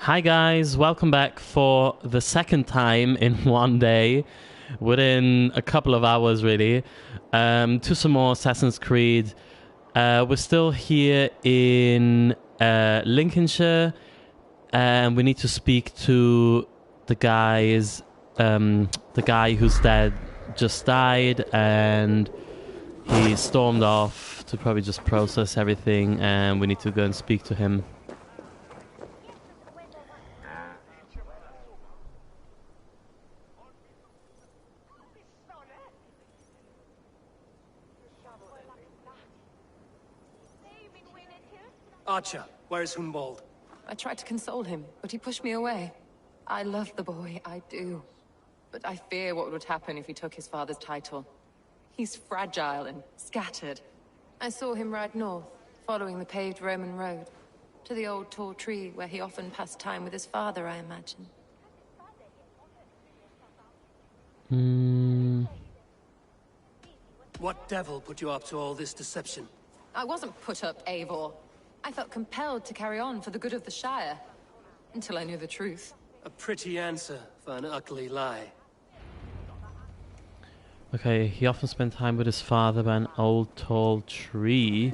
Hi guys, welcome back for the second time in one day, within a couple of hours really, to some more Assassin's Creed. We're still here in Lincolnshire, and we need to speak to the guys, the guy whose dad just died, and he stormed off to probably just process everything, and we need to go and speak to him. Archer, where is Hunwald? I tried to console him, but he pushed me away. I love the boy, I do. But I fear what would happen if he took his father's title. He's fragile and scattered. I saw him ride north, following the paved Roman road. To the old tall tree where he often passed time with his father, I imagine. What devil put you up to all this deception? I wasn't put up, Eivor. I felt compelled to carry on for the good of the Shire. Until I knew the truth. A pretty answer for an ugly lie. Okay, he often spent time with his father by an old tall tree.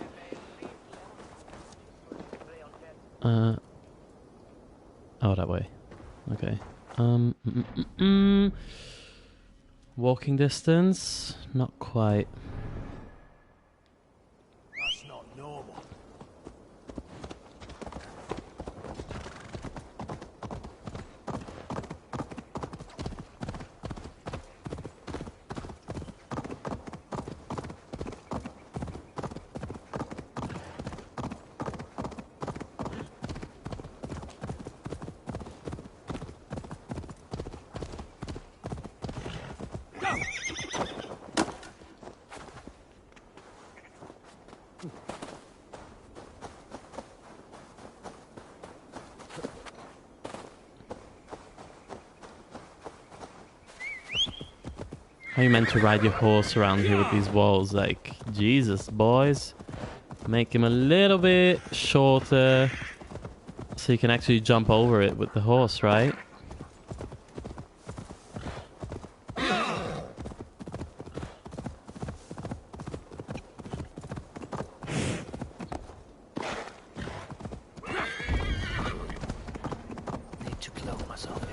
Oh, that way. Okay. Walking distance? Not quite. That's not normal. How you meant to ride your horse around here with these walls? Like, Jesus, boys. Make him a little bit shorter so you can actually jump over it with the horse, right? Need to clothe myself in.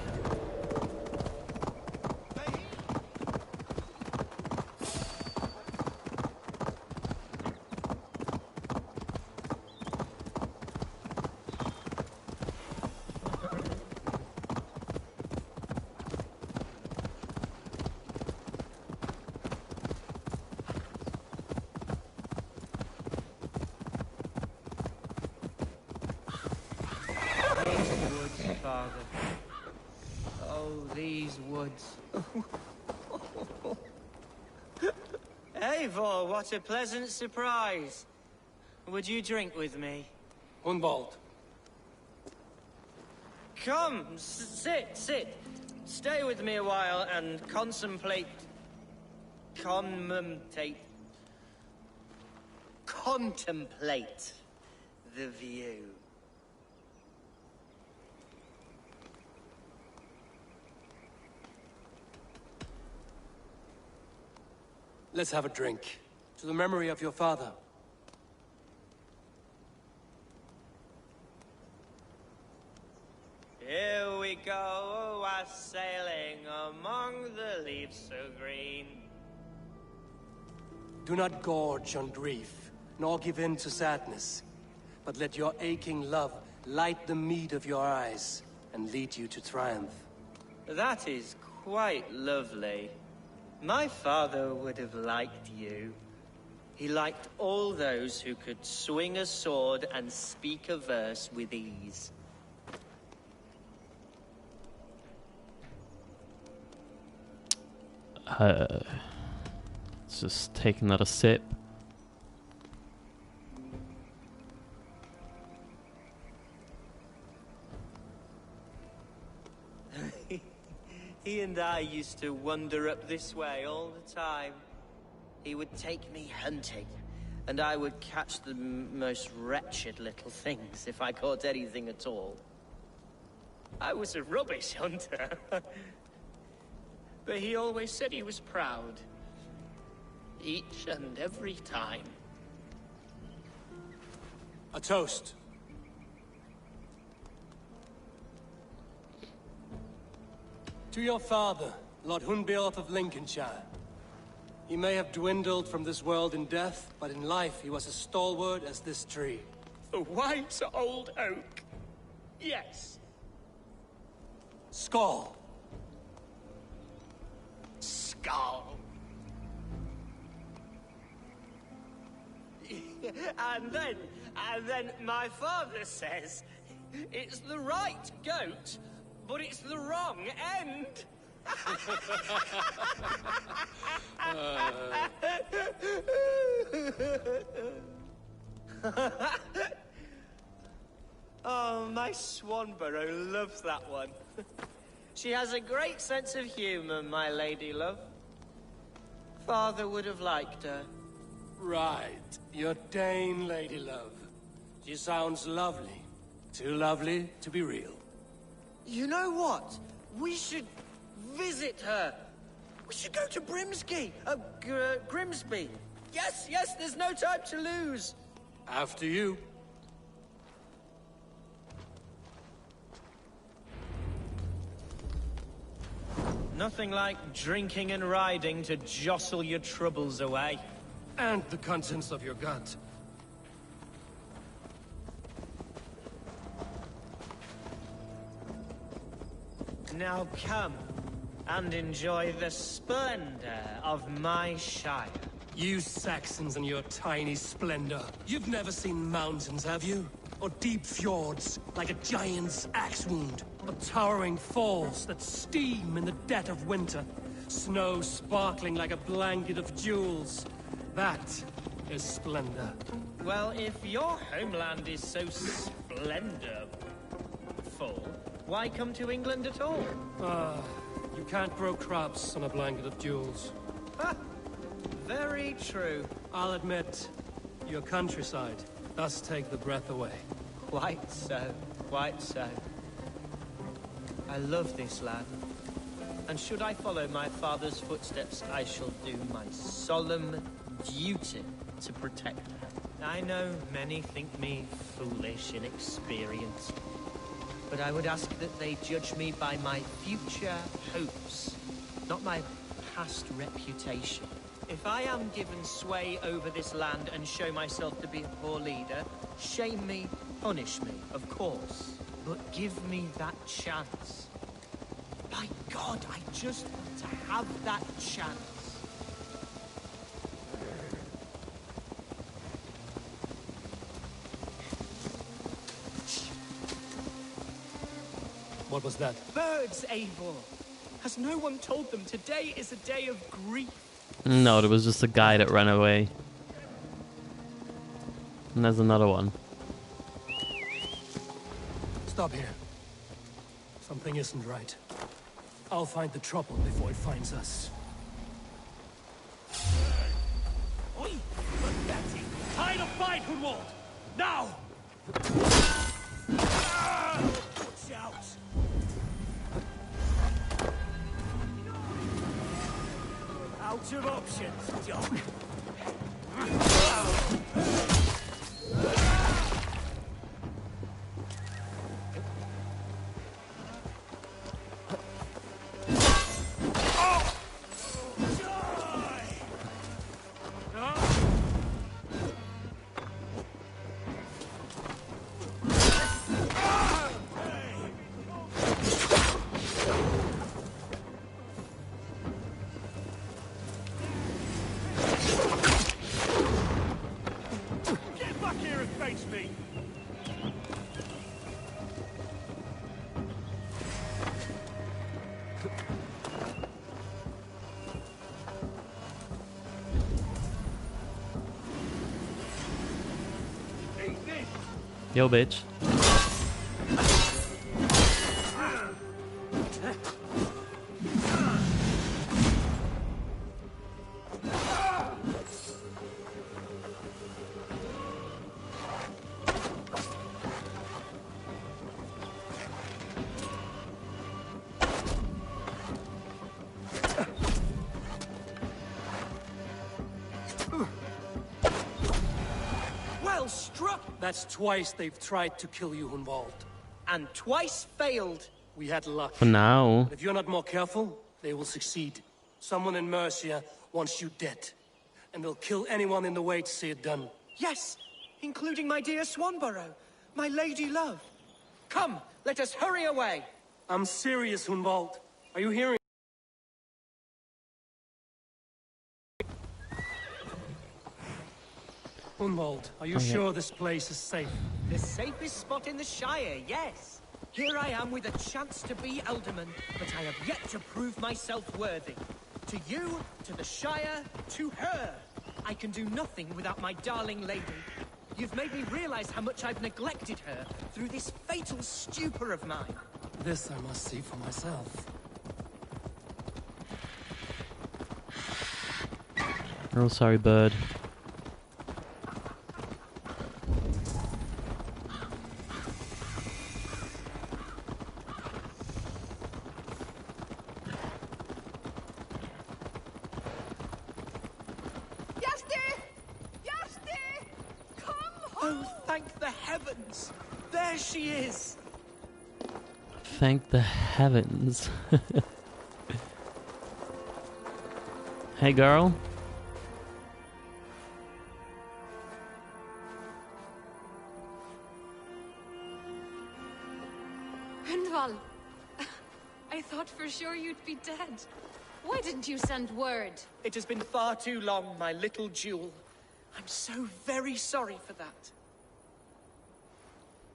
Father. Oh, these woods. Eivor, what a pleasant surprise. Would you drink with me? Hunwald. Come, sit. Stay with me a while and contemplate the view. Let's have a drink. To the memory of your father. Here we go, sailing among the leaves so green. Do not gorge on grief, nor give in to sadness, but let your aching love light the mead of your eyes and lead you to triumph. That is quite lovely. My father would have liked you. He liked all those who could swing a sword and speak a verse with ease. Let's just take another sip. He and I used to wander up this way all the time. He would take me hunting, and I would catch the most wretched little things if I caught anything at all. I was a rubbish hunter. But he always said he was proud. Each and every time. A toast. To your father, Lord Hunwald of Lincolnshire. He may have dwindled from this world in death, but in life he was as stalwart as this tree. The white old oak. Yes. Skull. Skull. And then my father says, it's the right goat, but it's the wrong end. Oh, my Swanborough loves that one. She has a great sense of humor, my lady love. Father would have liked her. Right. Your Dane, lady love. She sounds lovely. Too lovely to be real. You know what? We should visit her. We should go to Grimsby. Yes, there's no time to lose. After you. Nothing like drinking and riding to jostle your troubles away. And the contents of your gut. Now come and enjoy the splendor of my shire. You Saxons and your tiny splendor. You've never seen mountains, have you? Or deep fjords, like a giant's axe wound. Or towering falls that steam in the dead of winter. Snow sparkling like a blanket of jewels. That is splendor. Well, if your homeland is so splendorful, why come to England at all? You can't grow crops on a blanket of jewels. Ha! Very true. I'll admit, your countryside does take the breath away. Quite so, quite so. I love this land. And should I follow my father's footsteps, I shall do my solemn duty to protect her. I know many think me foolish, inexperienced, but I would ask that they judge me by my future hopes, not my past reputation. If I am given sway over this land and show myself to be a poor leader, shame me, punish me, of course, but give me that chance. By God, I just want to have that chance. What was that? Birds, Eivor! Has no one told them today is a day of grief? No, there was just a guy that ran away. And there's another one. Stop here. Something isn't right. I'll find the trouble before it finds us. Oi! Pathetic! Time to fight, Hunwald! Now! Watch out! Out of options, Doc. Yo, bitch. Well struck! That's twice they've tried to kill you, Hunwald. And twice failed. We had luck. For now. But if you're not more careful, they will succeed. Someone in Mercia wants you dead. And they'll kill anyone in the way to see it done. Yes, including my dear Swanborough, my lady love. Come, let us hurry away. I'm serious, Hunwald. Are you hearing? Hunwald, are you sure this place is safe? The safest spot in the Shire, yes. Here I am with a chance to be Alderman, but I have yet to prove myself worthy. To you, to the Shire, to her. I can do nothing without my darling lady. You've made me realize how much I've neglected her through this fatal stupor of mine. This I must see for myself. Oh, sorry, bird. Oh, thank the heavens! There she is! Thank the heavens. Hey, girl. Hunwald, I thought for sure you'd be dead. Why didn't you send word? It has been far too long, my little jewel. I'm so very sorry for that.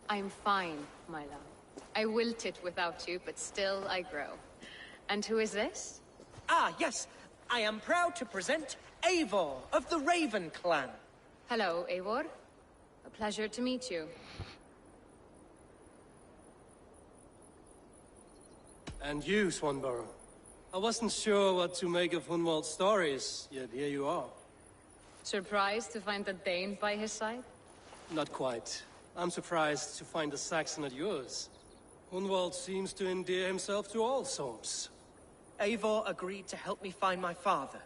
I'm fine, my love. I wilted without you, but still I grow. And who is this? Ah, yes. I am proud to present Eivor of the Raven clan. Hello, Eivor. A pleasure to meet you. And you, Swanborough. I wasn't sure what to make of Hunwald's stories, yet here you are. Surprised to find the Thegn by his side? Not quite. I'm surprised to find a Saxon at yours. Hunwald seems to endear himself to all Soms. Eivor agreed to help me find my father.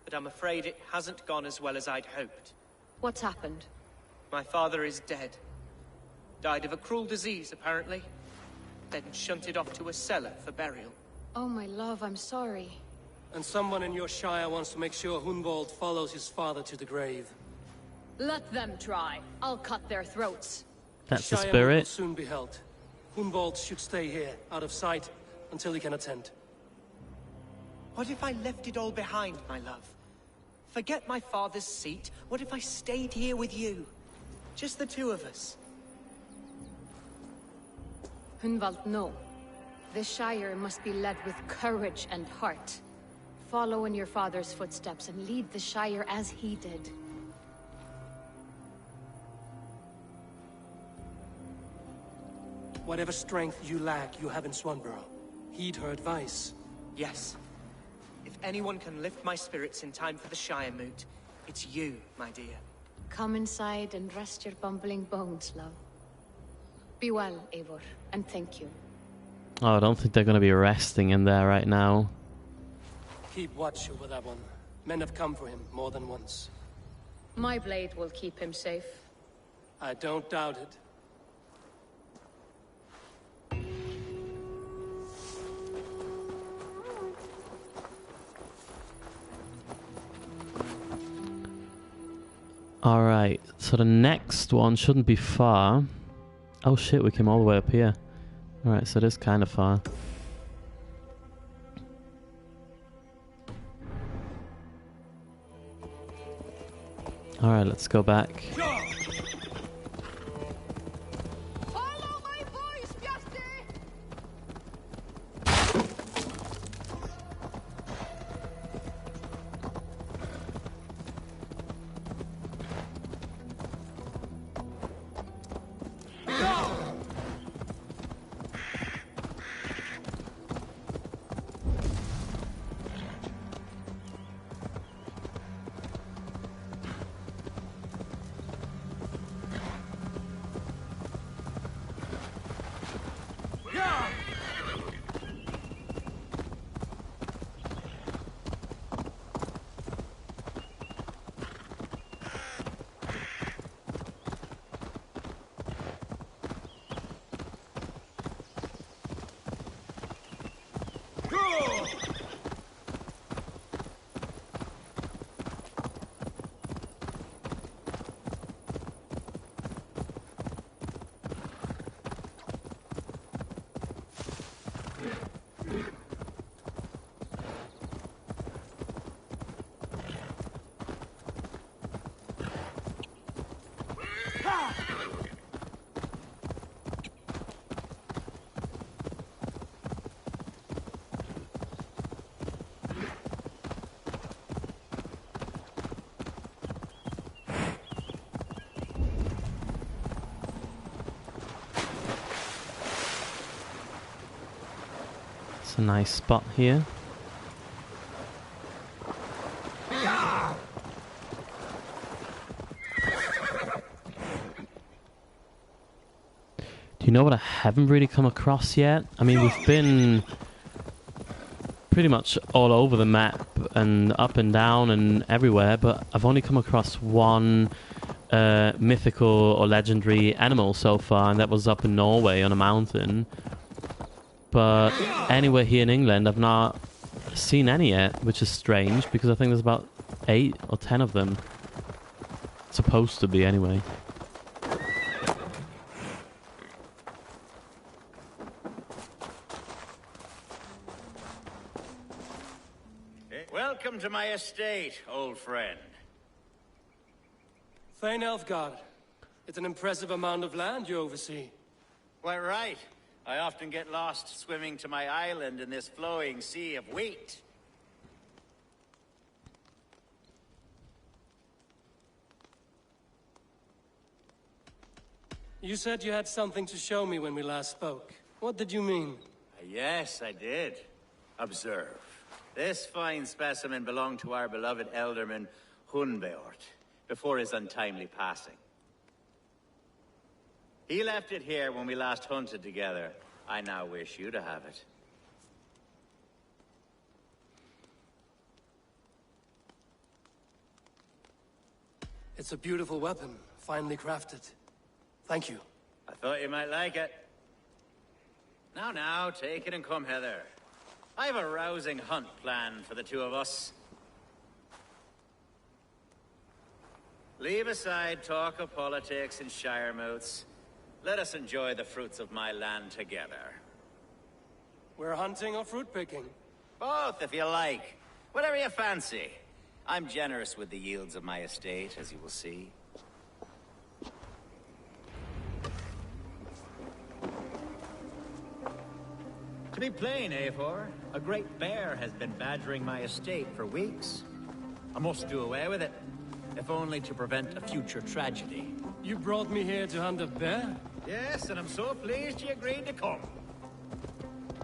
But I'm afraid it hasn't gone as well as I'd hoped. What's happened? My father is dead. Died of a cruel disease, apparently. Then shunted off to a cellar for burial. Oh, my love, I'm sorry. And someone in your shire wants to make sure Hunwald follows his father to the grave. Let them try. I'll cut their throats. That's the Shire will spirit. soon be held. Hunwald should stay here, out of sight, until he can attend. What if I left it all behind, my love? Forget my father's seat. What if I stayed here with you? Just the two of us. Hunwald, no. The Shire must be led with courage and heart. Follow in your father's footsteps and lead the Shire as he did. Whatever strength you lack, you have in Swanborough. Heed her advice. Yes. If anyone can lift my spirits in time for the Shire moot, it's you, my dear. Come inside and rest your bumbling bones, love. Be well, Eivor, and thank you. Oh, I don't think they're going to be resting in there right now. Keep watch over that one. Men have come for him more than once. My blade will keep him safe. I don't doubt it. Alright, so the next one shouldn't be far. Oh shit, we came all the way up here. Alright, so it is kind of far. Alright, let's go back. Follow my voice, Bjarti! It's a nice spot here. Do you know what I haven't really come across yet? I mean, we've been pretty much all over the map and up and down and everywhere, but I've only come across one mythical or legendary animal so far, and that was up in Norway on a mountain. But anywhere here in England, I've not seen any yet, which is strange, because I think there's about 8 or 10 of them. Supposed to be, anyway. Welcome to my estate, old friend. Thegn Elfgard. It's an impressive amount of land you oversee. Quite right. I often get lost swimming to my island in this flowing sea of wheat. You said you had something to show me when we last spoke. What did you mean? Yes, I did. Observe. This fine specimen belonged to our beloved elderman, Hunwald, before his untimely passing. He left it here when we last hunted together. I now wish you to have it. It's a beautiful weapon, finely crafted. Thank you. I thought you might like it. Now, take it and come hither. I have a rousing hunt planned for the two of us. Leave aside talk of politics and shire moats. Let us enjoy the fruits of my land together. We're hunting or fruit picking? Both, if you like. Whatever you fancy. I'm generous with the yields of my estate, as you will see. To be plain, Eivor, a great bear has been badgering my estate for weeks. I must do away with it, if only to prevent a future tragedy. You brought me here to hunt a bear? Yes, and I'm so pleased you agreed to come.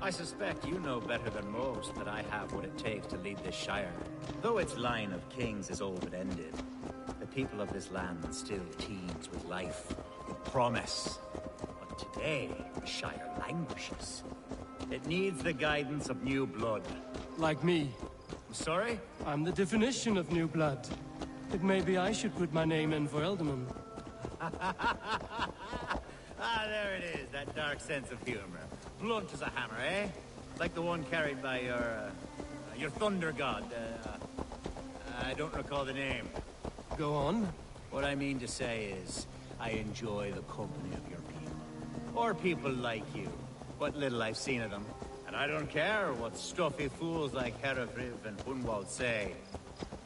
I suspect you know better than most that I have what it takes to lead this shire. Though its line of kings is old and ended, the people of this land still teems with life, with promise. But today, the shire languishes. It needs the guidance of new blood. Like me. I'm sorry? I'm the definition of new blood. But maybe I should put my name in for Elderman. There it is, that dark sense of humor. Blunt as a hammer, eh? Like the one carried by your thunder god. I don't recall the name. Go on. What I mean to say is, I enjoy the company of your people. Or people like you. What little I've seen of them. And I don't care what stuffy fools like Hrafn and Hunwald say.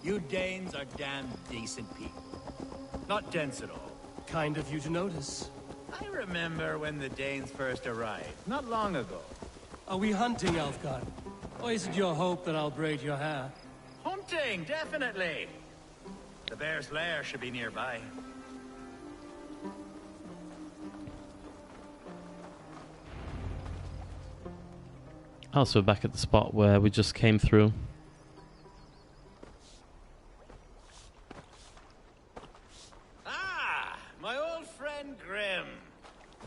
You Danes are damn decent people. Not dense at all. Kind of you to notice. I remember when the Danes first arrived, not long ago. Are we hunting, Elfgard? Or is it your hope that I'll braid your hair? Hunting, definitely! The bear's lair should be nearby. Also back at the spot where we just came through. Ah, my old friend Grim.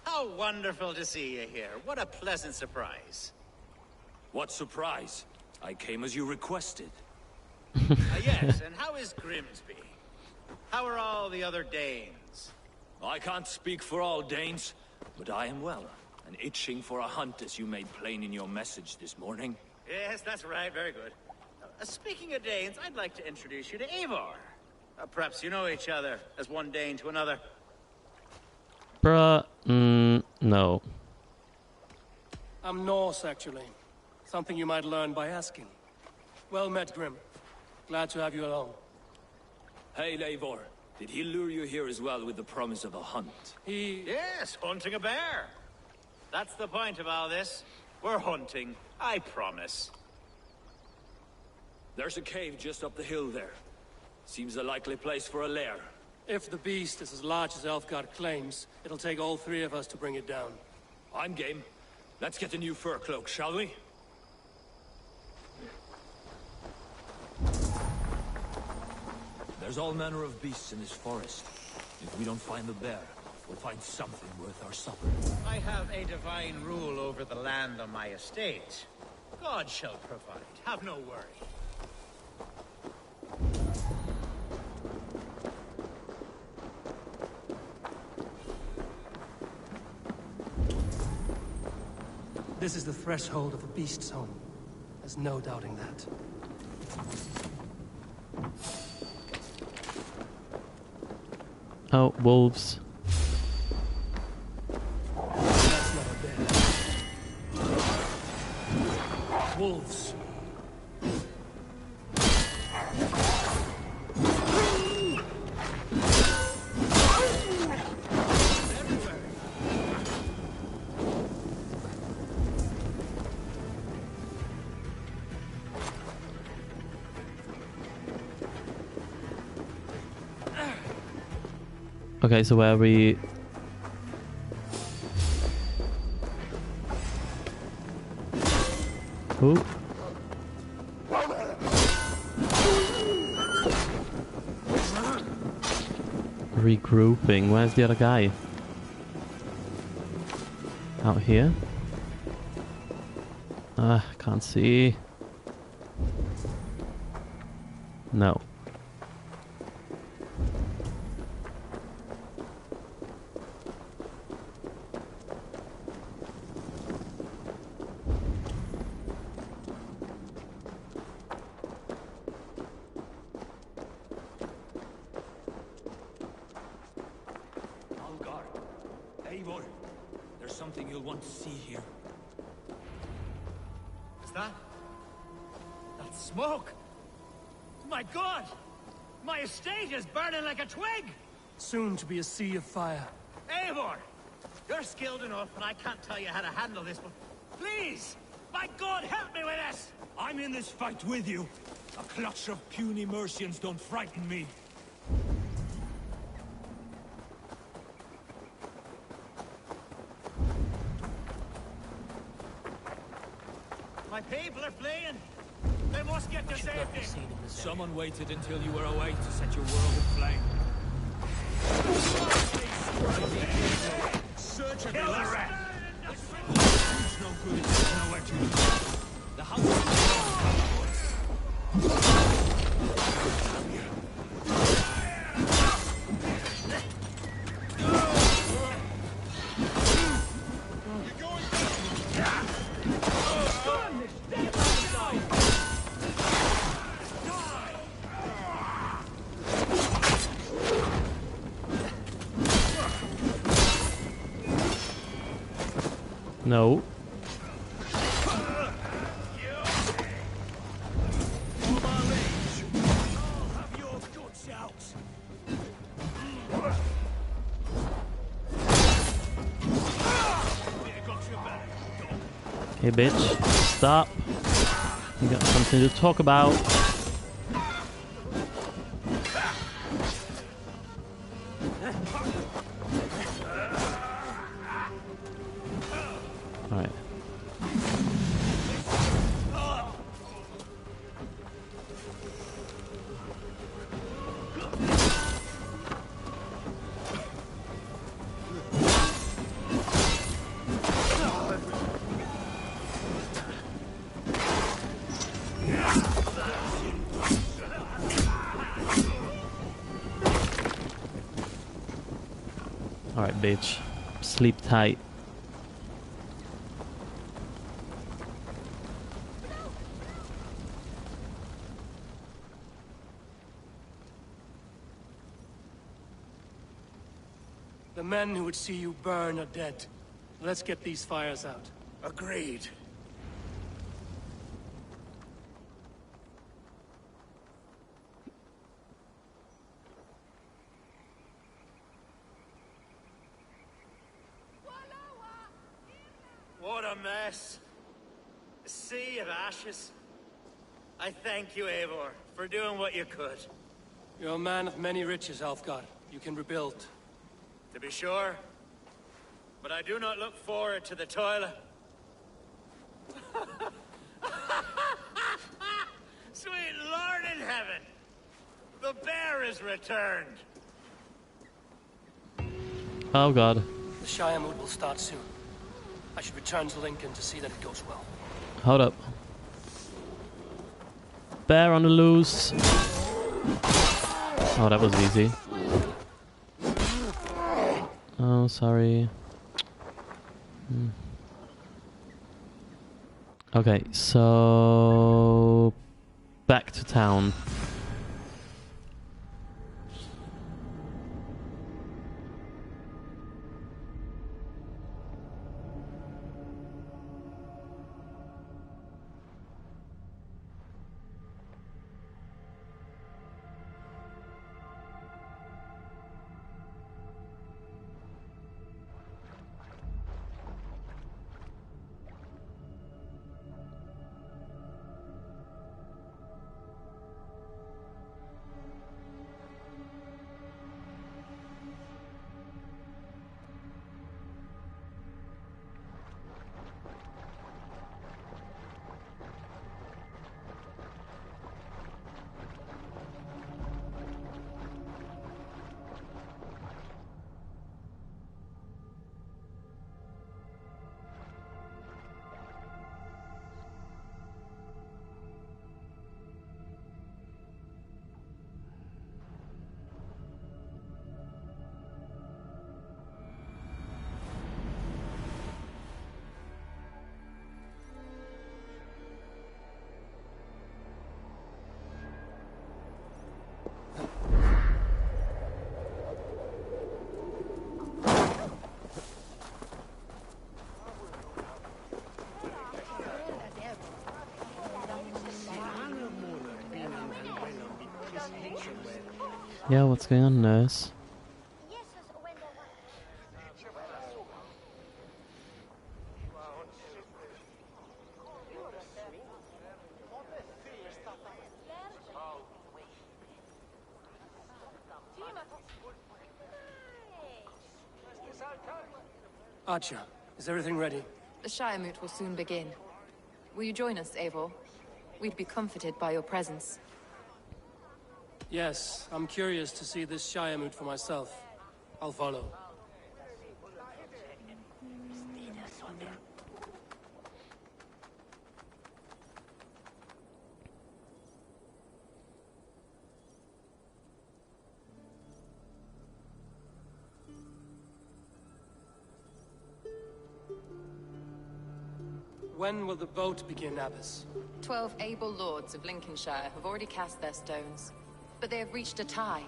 How wonderful to see you here. What a pleasant surprise. What surprise? I came as you requested. Yes, and how is Grimsby? How are all the other Danes? I can't speak for all Danes, but I am well, and itching for a hunt as you made plain in your message this morning. Yes, that's right, very good. Speaking of Danes, I'd like to introduce you to Eivor. Perhaps you know each other, as one Dane to another. Bruh, no. I'm Norse, actually. Something you might learn by asking. Well met, Grim. Glad to have you along. Hey, Eivor. Did he lure you here as well with the promise of a hunt? Yes, hunting a bear. That's the point of all this. We're hunting, I promise. There's a cave just up the hill there. Seems a likely place for a lair. If the beast is as large as Elfgard claims, it'll take all 3 of us to bring it down. I'm game. Let's get a new fur cloak, shall we? There's all manner of beasts in this forest. If we don't find the bear, we'll find something worth our supper. I have a divine rule over the land on my estate. God shall provide. Have no worry. This is the threshold of a beast's home. There's no doubting that. Oh, wolves. That's not a bear. Wolves. Okay, so where are we? Ooh. Regrouping. Where's the other guy? Out here? Can't see. No. There's something you'll want to see here. Is that smoke? My God! My estate is burning like a twig! Soon to be a sea of fire. Eivor! You're skilled enough, and I can't tell you how to handle this, but please! My God, help me with this! I'm in this fight with you. A clutch of puny Mercians don't frighten me. My people are fleeing! They must get to safety! Someone waited until you were away to set your world aflame. Search Kill the rat! It's no good if you don't know where to look. The Huntsman. No. Hey bitch, stop. We got something to talk about. Alright. Alright, bitch. Sleep tight. The men who would see you burn are dead. Let's get these fires out. Agreed. What a mess. A sea of ashes. I thank you, Eivor, for doing what you could. You're a man of many riches, Alfgar. You can rebuild. To be sure. But I do not look forward to the toilet. Sweet Lord in heaven! The The bear is returned! Oh god. The Shire mood will start soon. I should return to Lincoln to see that it goes well. Hold up. Bear on the loose. Oh, that was easy. Oh, sorry. Okay, so back to town. Yeah, what's going on, nurse? Archer, is everything ready? The Shire moot will soon begin. Will you join us, Eivor? We'd be comforted by your presence. Yes, I'm curious to see this Shire moot for myself. I'll follow. When will the vote begin, Abbess? 12 able lords of Lincolnshire have already cast their stones, but they have reached a tie.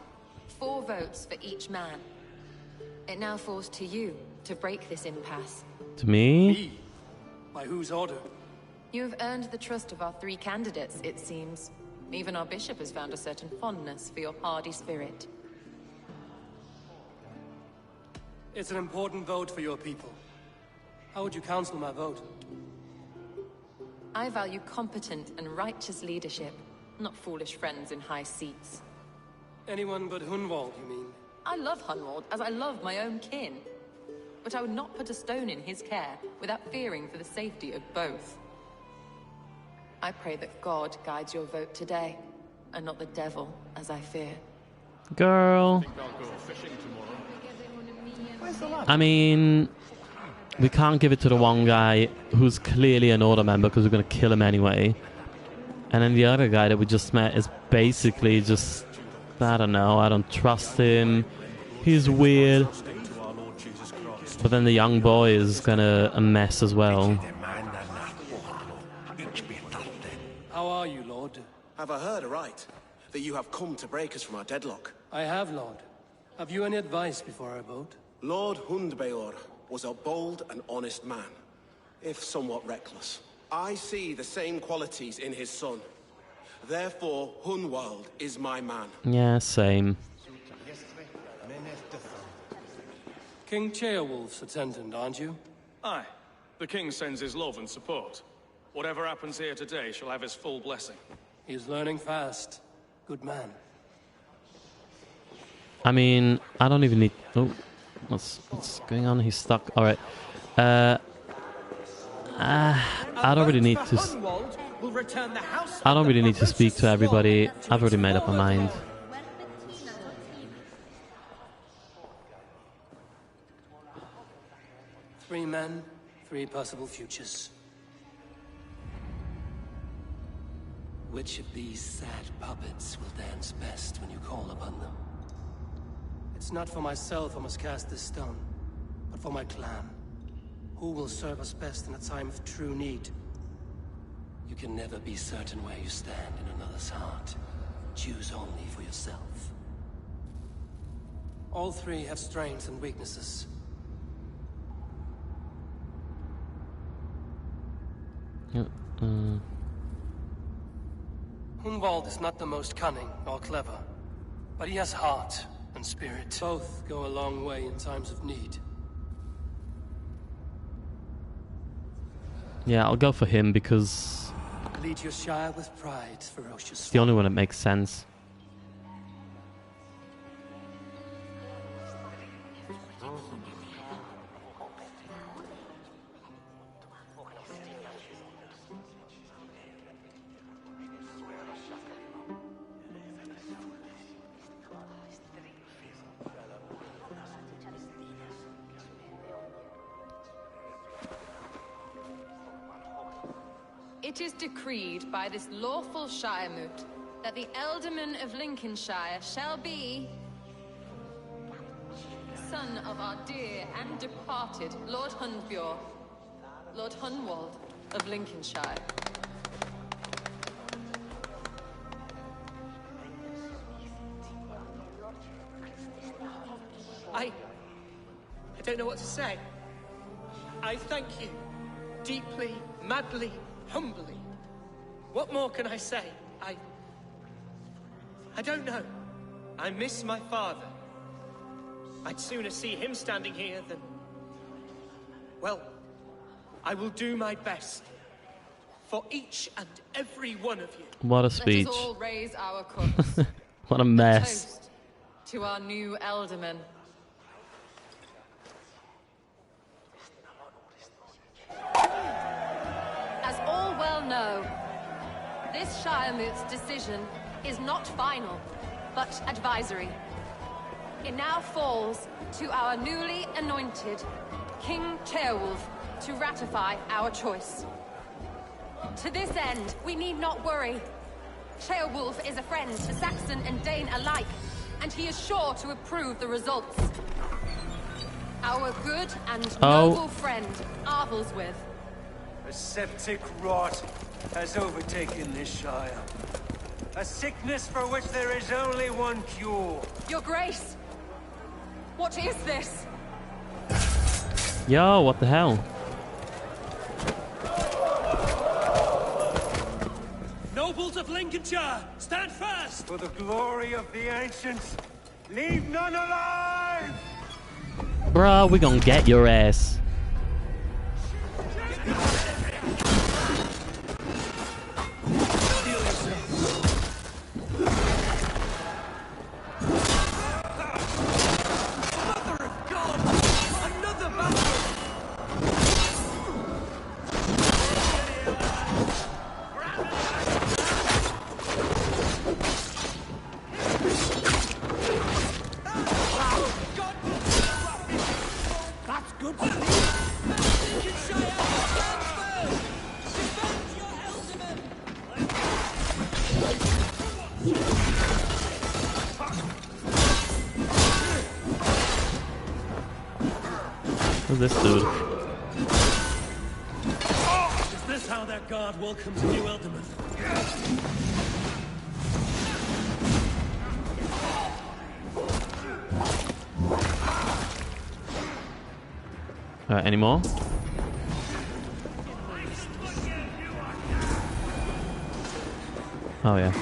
4 votes for each man. It now falls to you to break this impasse. To me? Me? By whose order? You have earned the trust of our 3 candidates, it seems. Even our bishop has found a certain fondness for your hardy spirit. It's an important vote for your people. How would you counsel my vote? I value competent and righteous leadership, not foolish friends in high seats. Anyone but Hunwald, you mean? I love Hunwald as I love my own kin. But I would not put a stone in his care without fearing for the safety of both. I pray that God guides your vote today, and not the devil, as I fear. Girl. I mean, we can't give it to the one guy who's clearly an order member because we're going to kill him anyway. And then the other guy that we just met is basically just, I don't know, I don't trust him. He's weird. But then the young boy is kind of a mess as well. How are you, Lord? Have I heard aright that you have come to break us from our deadlock? I have, Lord. Have you any advice before I vote? Lord Hundbeor was a bold and honest man, if somewhat reckless. I see the same qualities in his son. Therefore, Hunwald is my man. Yeah, same. King Ceolwulf's attendant, aren't you? Aye. The king sends his love and support. Whatever happens here today shall have his full blessing. He's learning fast. Good man. I mean, I don't even need... Oh, what's going on? He's stuck. All right. I don't really need to... I don't really need to speak to everybody. I've already made up my mind. man, 3 possible futures. Which of these sad puppets will dance best when you call upon them? It's not for myself I must cast this stone, but for my clan. Who will serve us best in a time of true need? You can never be certain where you stand in another's heart. Choose only for yourself. All 3 have strengths and weaknesses. Hunwald is not the most cunning or clever, but he has heart and spirit. Both go a long way in times of need. Yeah, I'll go for him because Lead your Shire with pride, ferocious. it's the only one that makes sense. It is decreed by this lawful Shiremoot that the Ealdorman of Lincolnshire shall be son of our dear and departed Lord Hunbjorn, Lord Hunwald of Lincolnshire. I don't know what to say. I thank you. Deeply, madly, humbly. What more can I say? I don't know. I miss my father. I'd sooner see him standing here than... Well, I will do my best. For each and every one of you. What a speech. Let us all raise our cups. What a mess. Toast to our new Ealdorman. As all well know, this Shiremoot's decision is not final, but advisory. It now falls to our newly anointed King Ceolwulf to ratify our choice. To this end, we need not worry. Ceolwulf is a friend to Saxon and Dane alike, and he is sure to approve the results. Our good and noble friend, Arvelswith. A septic rot has overtaken this Shire. A sickness for which there is only one cure. Your Grace! What is this? Yo, what the hell? Nobles of Lincolnshire, stand fast! For the glory of the ancients, leave none alive! Bruh, we gonna get your ass. Who's this dude? Is this how that guard welcomes a new Ealdorman? Any more? Oh yeah.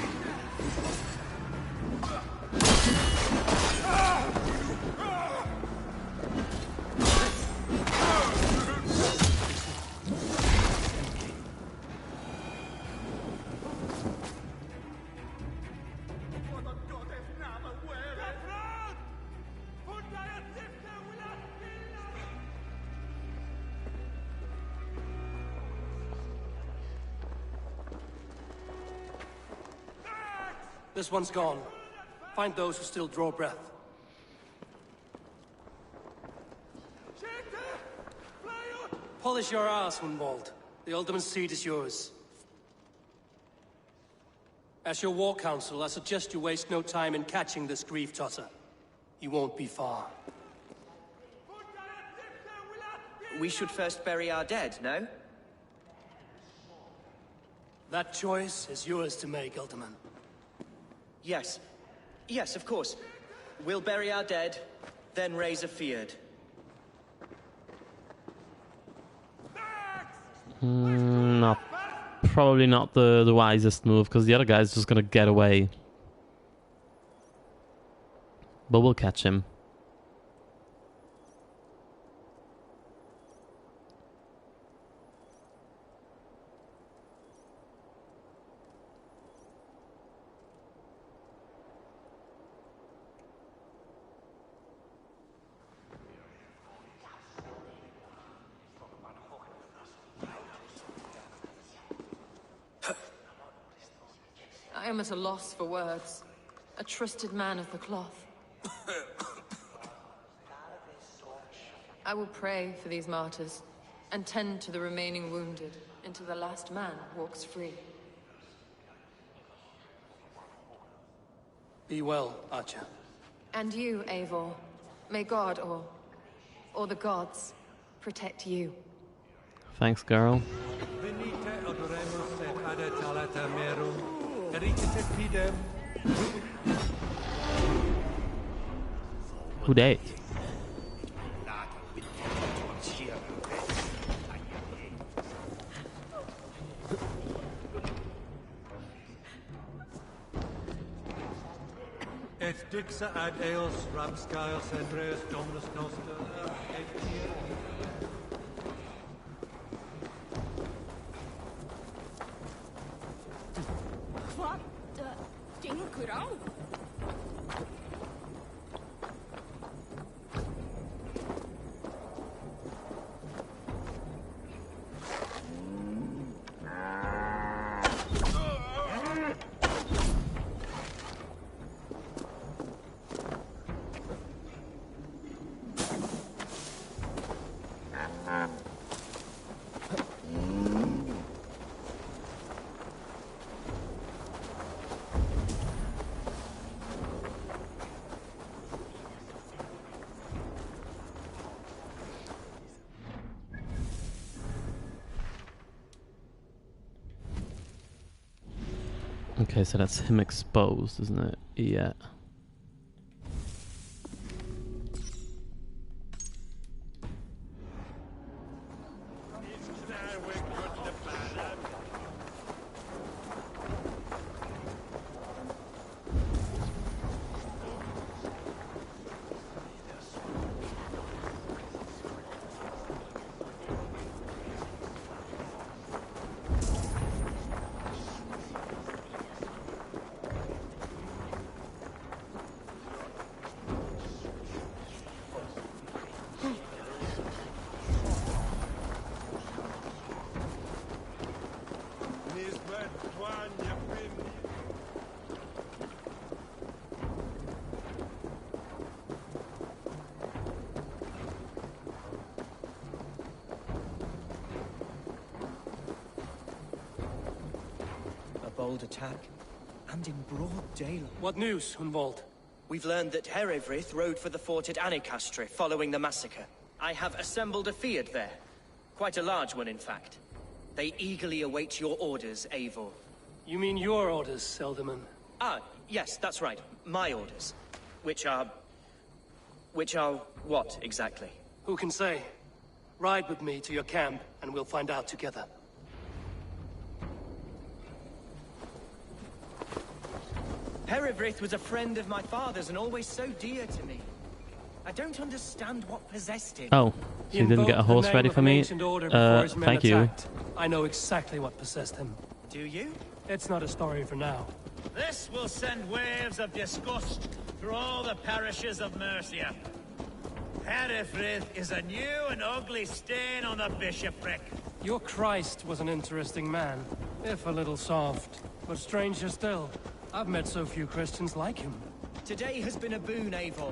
This one's gone. Find those who still draw breath. Polish your ass, Hunwald. The Alderman's seat is yours. As your war council, I suggest you waste no time in catching this grief totter. You won't be far. We should first bury our dead, no? That choice is yours to make, Alderman. Yes. Yes, of course. We'll bury our dead, then raise a Fyrd. Probably not the wisest move, because the other guy's just gonna get away. But we'll catch him. I am at a loss for words. A trusted man of the cloth. I will pray for these martyrs, and tend to the remaining wounded, until the last man walks free. Be well, Archer. And you, Eivor. May God, or the gods, protect you. Thanks, girl. Who dat? Et dixa ad eos ramscaios Andreas Dominus Noster et hier. Wat de ding kurau? Okay, so that's him exposed, isn't it? Yeah. Bold attack, and in broad daylight. What news, Hunwald? We've learned that Hrafn rode for the fort at Anecastre following the massacre. I have assembled a Fyrd there. Quite a large one, in fact. They eagerly await your orders, Eivor. You mean your orders, Alderman? Ah, yes, that's right. My orders. Which are what, exactly? Who can say? Ride with me to your camp, and we'll find out together. Hrafn was a friend of my father's and always so dear to me. I don't understand what possessed him. Oh, so you didn't get a horse ready for me? Thank you. I know exactly what possessed him. Do you? It's not a story for now. This will send waves of disgust through all the parishes of Mercia. Hrafn is a new and ugly stain on the bishopric. Your Christ was an interesting man, if a little soft. But stranger still, I've met so few Christians like him. Today has been a boon, Eivor.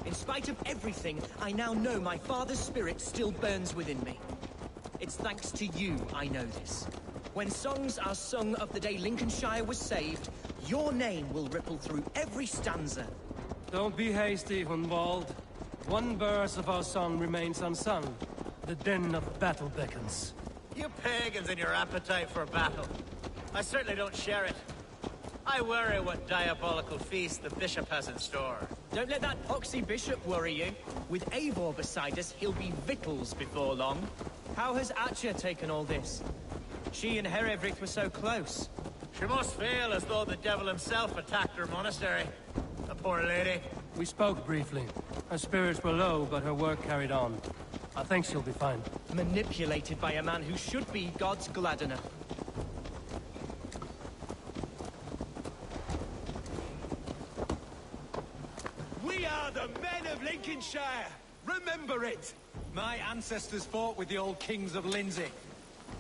In spite of everything, I now know my father's spirit still burns within me. It's thanks to you I know this. When songs are sung of the day Lincolnshire was saved, your name will ripple through every stanza. Don't be hasty, Hunwald. One verse of our song remains unsung. The din of battle beckons. You pagans and your appetite for battle. I certainly don't share it. I worry what diabolical feast the bishop has in store. Don't let that poxy bishop worry you. With Eivor beside us, he'll be victuals before long. How has Atcha taken all this? She and Herevric were so close. She must feel as though the devil himself attacked her monastery. The poor lady. We spoke briefly. Her spirits were low, but her work carried on. I think she'll be fine. Manipulated by a man who should be God's gladdener. We are the men of Lincolnshire! Remember it! My ancestors fought with the old kings of Lindsey.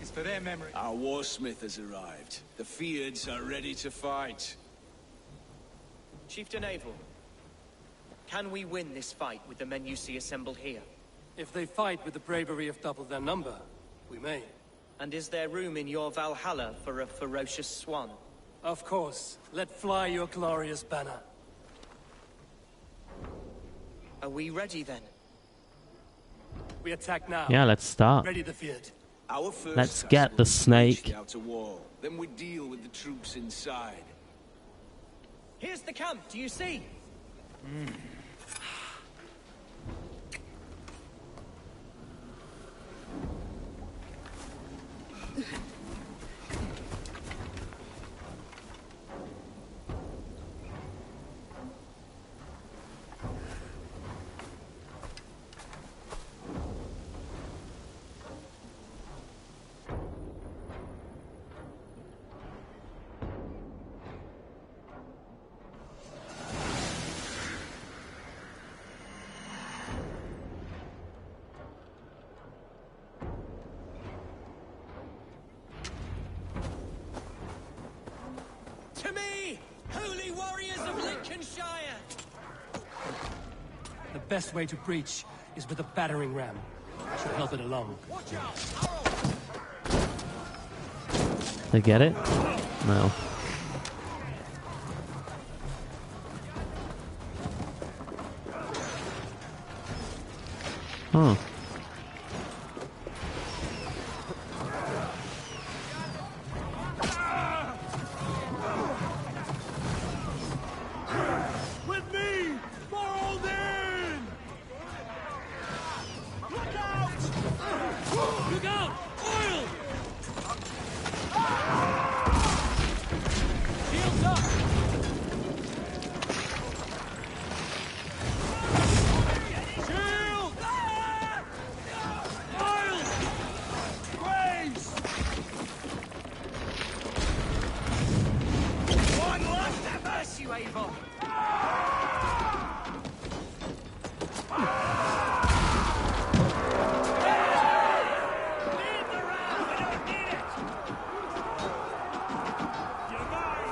It's for their memory. Our warsmith has arrived. The Fyrds are ready to fight. Chieftain Eivor, can we win this fight with the men you see assembled here? If they fight with the bravery of double their number, we may. And is there room in your Valhalla for a ferocious swan? Of course. Let fly your glorious banner. Are we ready then? We attack now. Yeah, let's start. Ready the Fyrd. Our first Let's get the snake. The outer wall. Then we deal with the troops inside. Here's the camp, do you see? To me, holy warriors of Lincolnshire! The best way to breach is with a battering ram. Should help it along. Watch out! They get it? No. Huh. With me! Fold in! Look out! Look out! Oil! Shields up! Shield! Oil! Graves! One last have mercy, Eivor!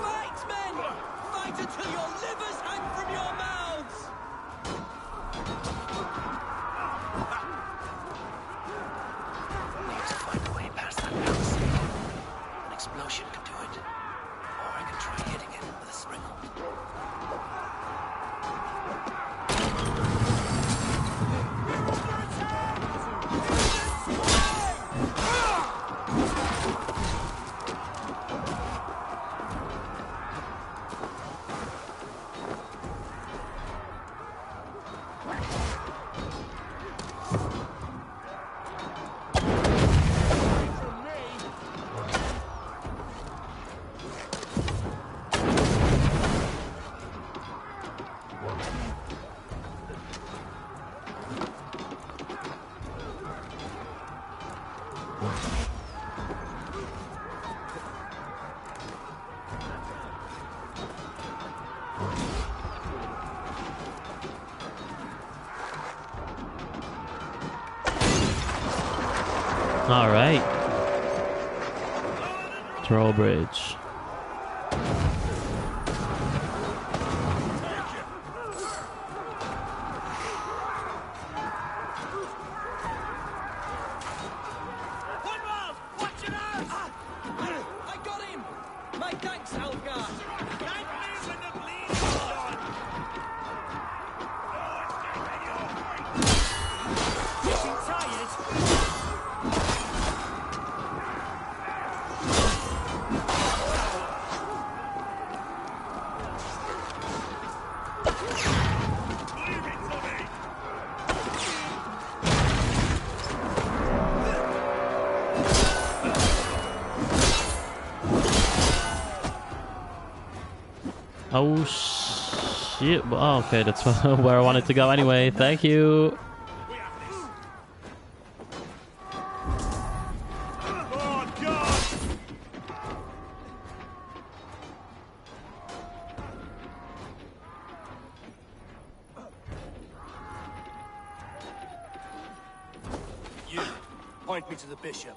Fight, men! Fight until your livers hang from your mouths! Need to find a way past that house. An explosion could do it. Or I could try hitting it with a springle. All right. Drawbridge. Oh shit. Oh, okay, that's where I wanted to go anyway. Thank you. You, point me to the bishop.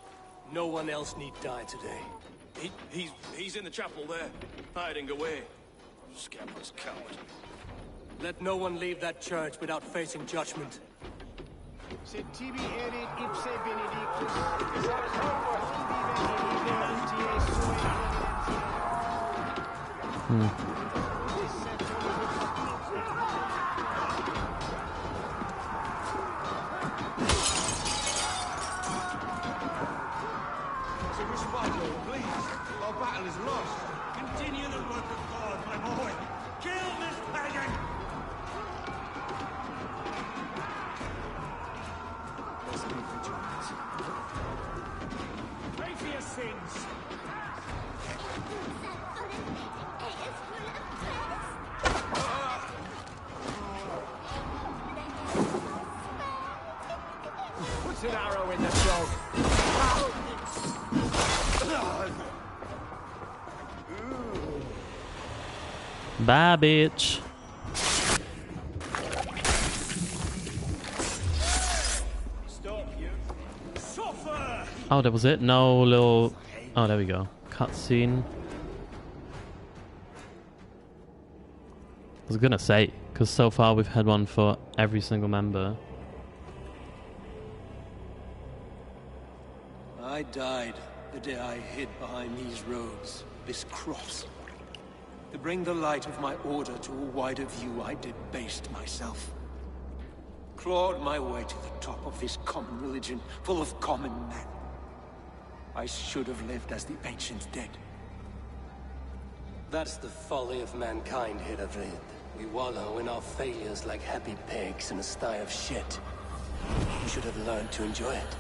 No one else need die today. He's in the chapel there, hiding away. Scabrous coward. Let no one leave that church without facing judgment. Our battle is lost. Continue the work of God, my boy. Kill this pagan! Let's leave the giants. Pray for your sins. Put an arrow in the dog. Bye, bitch. Oh, that was it? No little... Oh, there we go. Cutscene. I was gonna say, because so far we've had one for every single member. I died the day I hid behind these robes, this cross. To bring the light of my order to a wider view, I debased myself. Clawed my way to the top of this common religion, full of common men. I should have lived as the ancients did. That's the folly of mankind, Hrafn. We wallow in our failures like happy pigs in a sty of shit. We should have learned to enjoy it.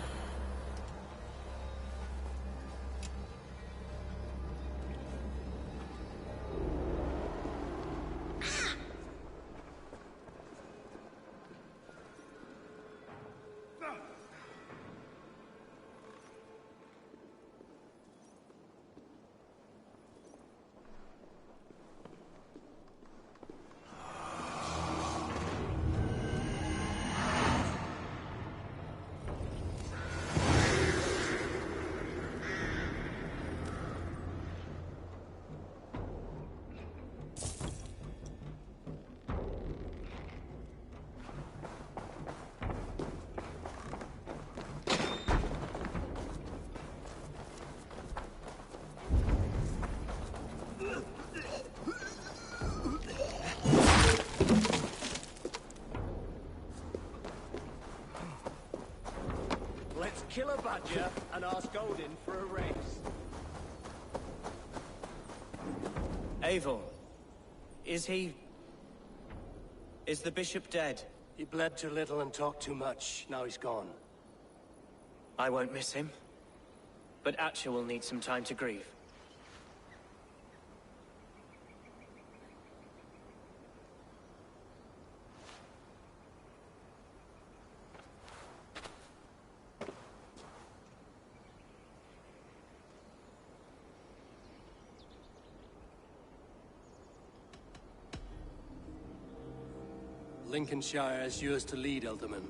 Kill a badger and ask Odin for a race. Eivor, is the bishop dead? He bled too little and talked too much. Now he's gone. I won't miss him. But Atcha will need some time to grieve. Lincolnshire is yours to lead, Elderman.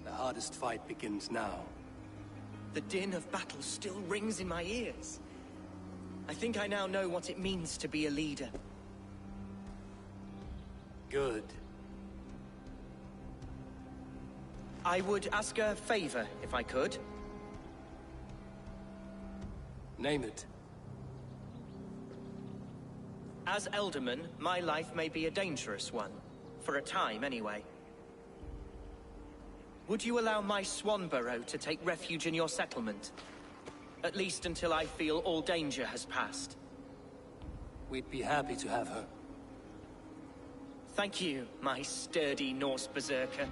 The hardest fight begins now. The din of battle still rings in my ears. I think I now know what it means to be a leader. Good. I would ask a favor, if I could. Name it. As Elderman, my life may be a dangerous one. For a time, anyway. Would you allow my Swanborough to take refuge in your settlement? At least until I feel all danger has passed. We'd be happy to have her. Thank you, my sturdy Norse Berserker.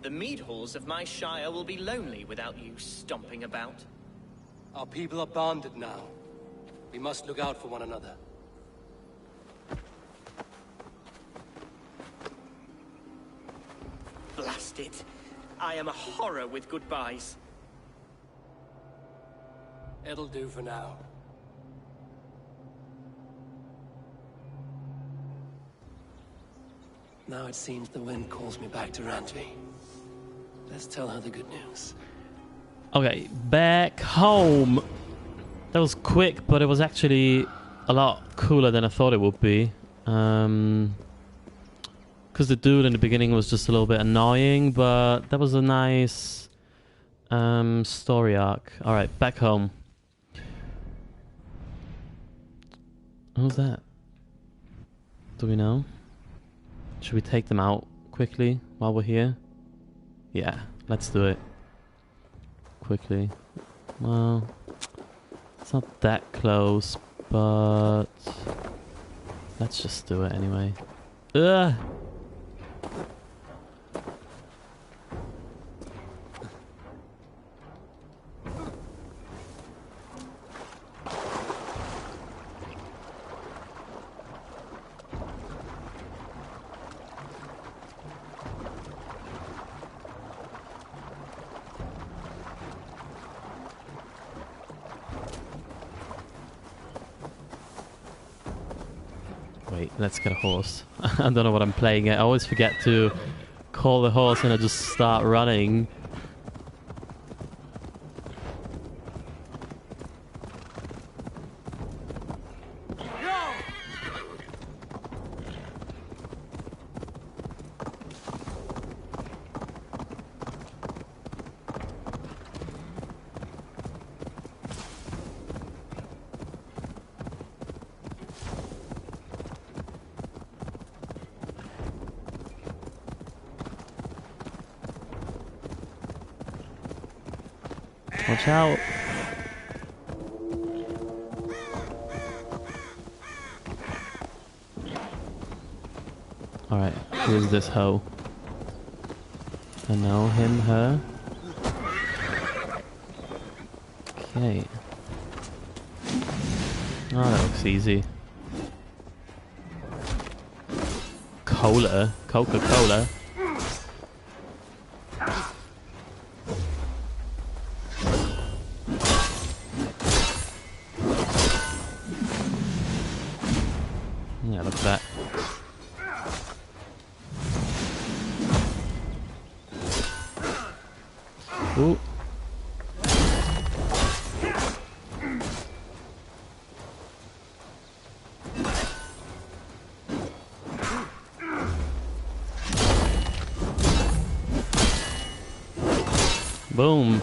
The mead halls of my shire will be lonely without you stomping about. Our people are bonded now. We must look out for one another. blast it. I am a horror with goodbyes. It'll do for now. Now it seems the wind calls me back to Rantvi. Let's tell her the good news. Okay, back home. That was quick, but it was actually a lot cooler than I thought it would be. Because the dude in the beginning was just a little bit annoying, but that was a nice story arc. Alright, back home. Who's that? Do we know? Should we take them out quickly while we're here? Yeah, let's do it. Quickly. Well, it's not that close, but let's just do it anyway. Ugh! Wait, let's get a horse. I don't know what I'm playing at. I always forget to call the horse and I just start running. Watch out. Alright, who's this hoe? I know him, her. Okay. Oh, that looks easy. Cola? Coca-Cola? Yeah, look at that. Ooh. Boom.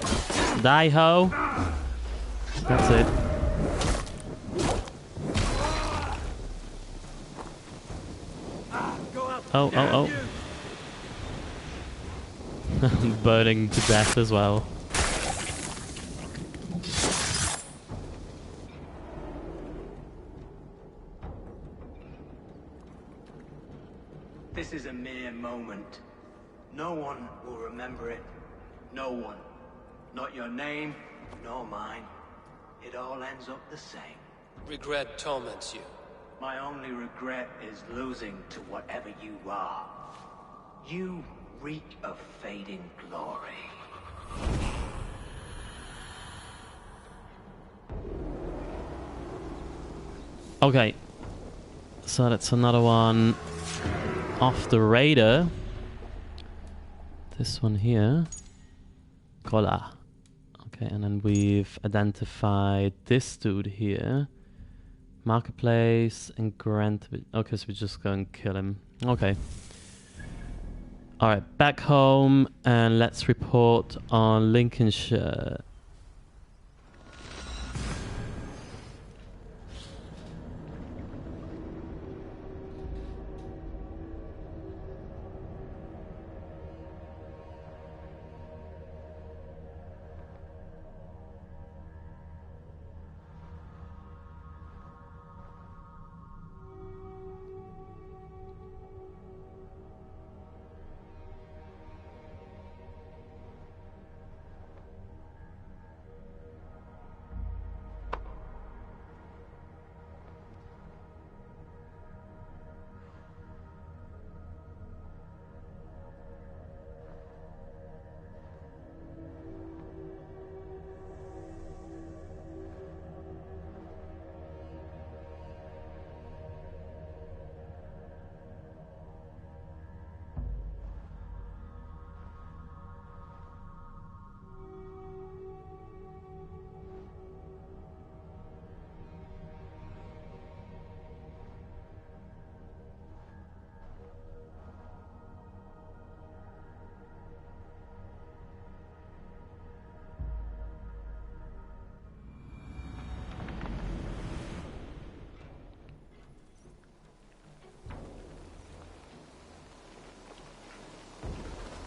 Die, ho. That's it. Oh, oh, oh. Burning to death as well. This is a mere moment. No one will remember it. No one. Not your name, nor mine. It all ends up the same. Regret torments you. My only regret is losing to whatever you are. You reek of fading glory. Okay. So that's another one off the radar. This one here. Cola. Okay, and then we've identified this dude here. Marketplace and Grantebridgescire. Okay, so we just go and kill him. Okay. Alright, back home and let's report on Lincolnshire.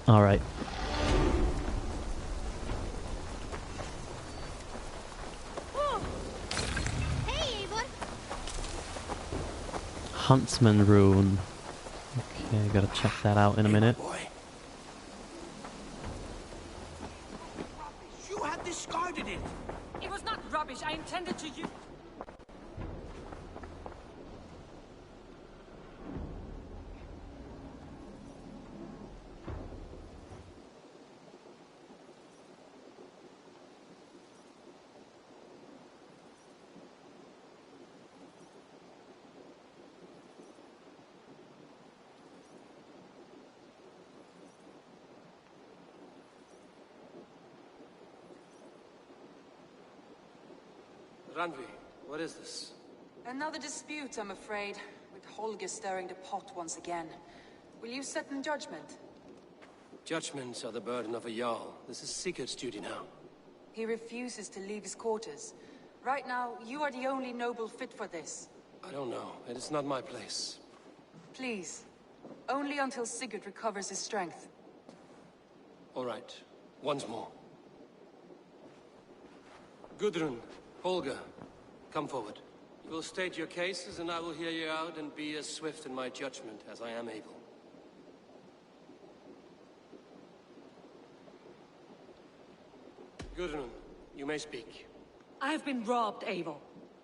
Alright. Hey, Eivor. Huntsman rune. Okay, gotta check that out in a minute. You had discarded it. It was not rubbish. I intended to use. Randvi, what is this? Another dispute, I'm afraid, with Holger stirring the pot once again. Will you set in judgment? Judgments are the burden of a Jarl. This is Sigurd's duty now. He refuses to leave his quarters. Right now, you are the only noble fit for this. I don't know. It is not my place. Please. Only until Sigurd recovers his strength. All right. Once more. Gudrun, Holger, come forward. You will state your cases, and I will hear you out and be as swift in my judgment as I am able. Gudrun, you may speak. I have been robbed, Eivor.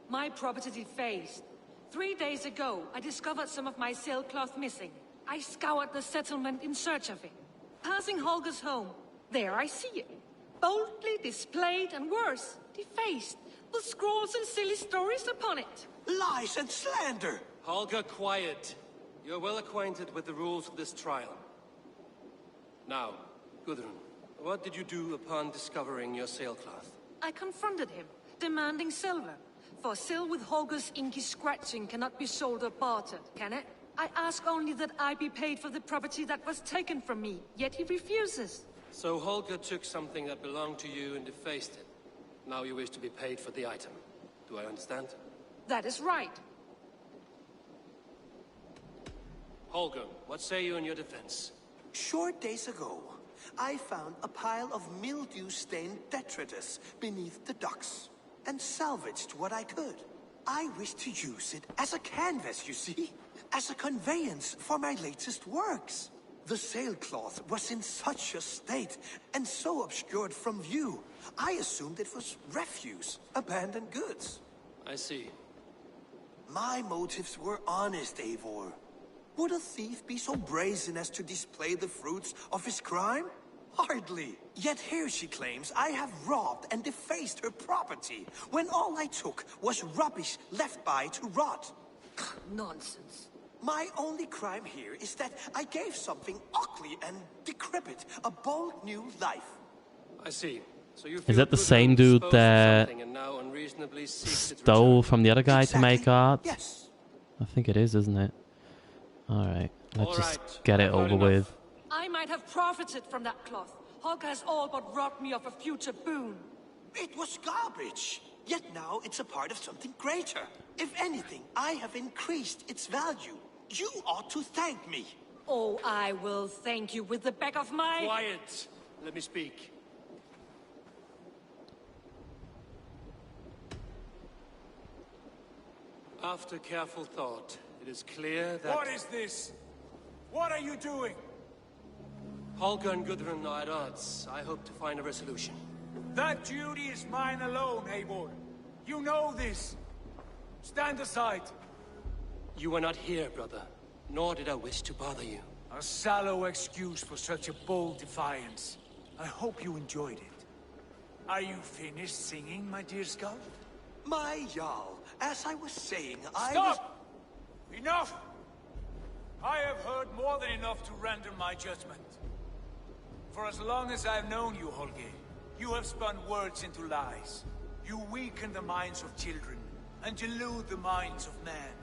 My property defaced. 3 days ago, I discovered some of my sailcloth missing. I scoured the settlement in search of it. Passing Holger's home, there I see it. Boldly displayed and worse, defaced, with scrolls and silly stories upon it. Lies and slander! Holger, quiet. You're well acquainted with the rules of this trial. Now, Gudrun, what did you do upon discovering your sailcloth? I confronted him, demanding silver. For sil with Holger's inky scratching cannot be sold or bartered, can it? I ask only that I be paid for the property that was taken from me, yet he refuses. So Holger took something that belonged to you and defaced it. Now you wish to be paid for the item. Do I understand? That is right. Holger, what say you in your defense? Short days ago, I found a pile of mildew-stained detritus beneath the docks, and salvaged what I could. I wish to use it as a canvas, you see? As a conveyance for my latest works. The sailcloth was in such a state, and so obscured from view, I assumed it was refuse, abandoned goods. I see. My motives were honest, Eivor. Would a thief be so brazen as to display the fruits of his crime? Hardly. Yet here she claims I have robbed and defaced her property, when all I took was rubbish left by to rot. Nonsense. My only crime here is that I gave something ugly and decrepit a bold new life. I see. So you Is that the same dude that stole from the other guy to make art? Yes. I think it is, isn't it? Alright, let's just get it over with. I might have profited from that cloth. Holger has all but robbed me of a future boon. It was garbage. Yet now it's a part of something greater. If anything, I have increased its value. You ought to thank me. Oh, I will thank you with the back of my... Quiet! Let me speak. After careful thought, it is clear that... What is this? What are you doing? Holger and Gudrun are at odds. I hope to find a resolution. That duty is mine alone, Eivor. You know this. Stand aside. You were not here, brother. Nor did I wish to bother you. A sallow excuse for such a bold defiance. I hope you enjoyed it. Are you finished singing, my dear Skull? My Jarl, as I was saying, Stop! Enough! I have heard more than enough to render my judgment. For as long as I've known you, Holger, you have spun words into lies. You weaken the minds of children, and delude the minds of men.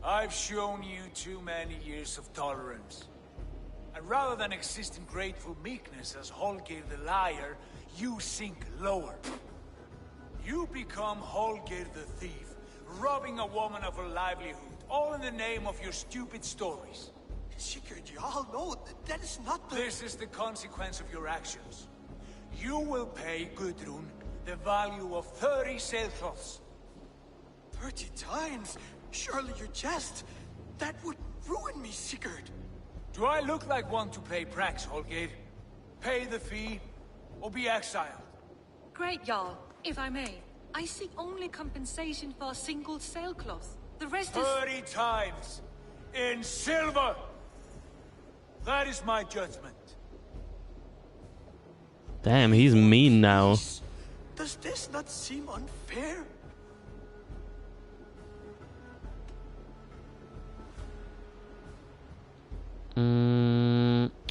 I've shown you too many years of tolerance. And rather than exist in grateful meekness as Holger the liar, you sink lower. You become Holger the thief, robbing a woman of her livelihood, all in the name of your stupid stories. Sigurd, Jarl, no, that is not the... This is the consequence of your actions. You will pay Gudrun the value of 30 sailcloths. 30 times? Surely you jest. That would ruin me, Sigurd. Do I look like one to pay Prax, Holgate? Pay the fee, or be exiled? Great, Jarl. If I may, I seek only compensation for a single sailcloth. The rest is... 30 times! In silver! That is my judgment. Damn, he's mean now. Does this not seem unfair?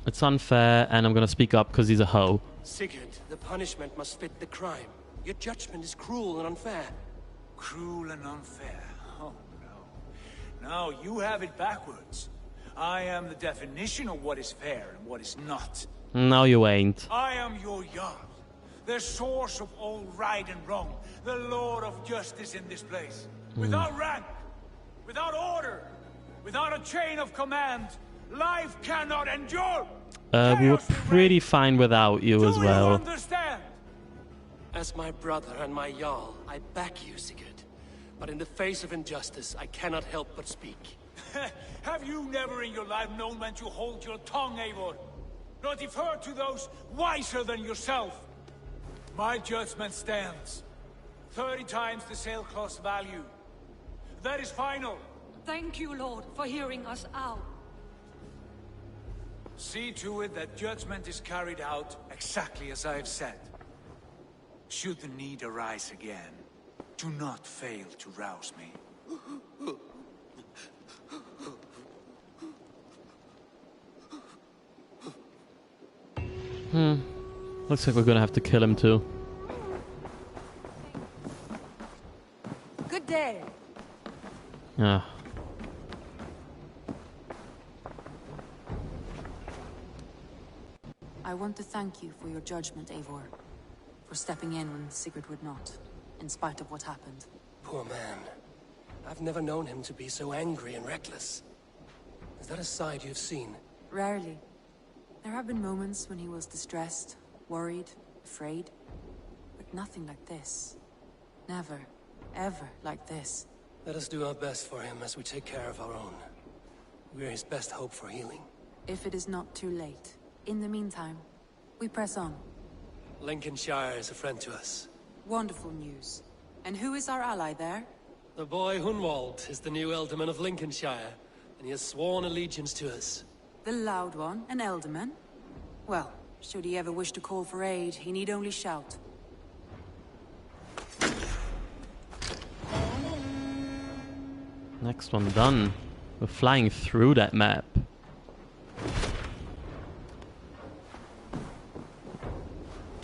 It's unfair, and I'm gonna speak up because he's a hoe. Sigurd, the punishment must fit the crime. Your judgment is cruel and unfair. Cruel and unfair? Oh, no. No, you have it backwards. I am the definition of what is fair and what is not. No, you ain't. I am your Jarl, the source of all right and wrong, the Lord of justice in this place. Without rank, without order, without a chain of command, life cannot endure. We were pretty fine without you as well. Do you understand? As my brother and my Jarl, I back you, Sigurd. But in the face of injustice, I cannot help but speak. Have you never in your life known when to hold your tongue, Eivor? Nor defer to those wiser than yourself? My judgment stands. 30 times the sailcloth's value. That is final. Thank you, Lord, for hearing us out. See to it that judgment is carried out exactly as I have said. Should the need arise again, do not fail to rouse me. Looks like we're gonna have to kill him too. Good day. Ah. I want to thank you for your judgment, Eivor. For stepping in when Sigurd would not, in spite of what happened. Poor man. I've never known him to be so angry and reckless. Is that a side you've seen? Rarely. There have been moments when he was distressed, worried, afraid. But nothing like this. Never, ever like this. Let us do our best for him as we take care of our own. We're his best hope for healing. If it is not too late. In the meantime, we press on. Lincolnshire is a friend to us. Wonderful news. And who is our ally there? The boy Hunwald is the new Ealdorman of Lincolnshire, and he has sworn allegiance to us. The loud one, an Ealdorman? Well, should he ever wish to call for aid, he need only shout. Next one done. We're flying through that map.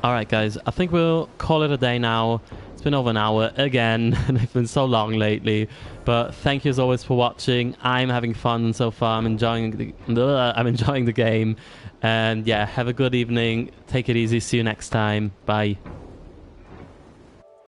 Alright guys, I think we'll call it a day now. It's been over an hour again, and it's been so long lately. But thank you as always for watching. I'm having fun so far. I'm enjoying the game. And yeah, have a good evening. Take it easy. See you next time. Bye.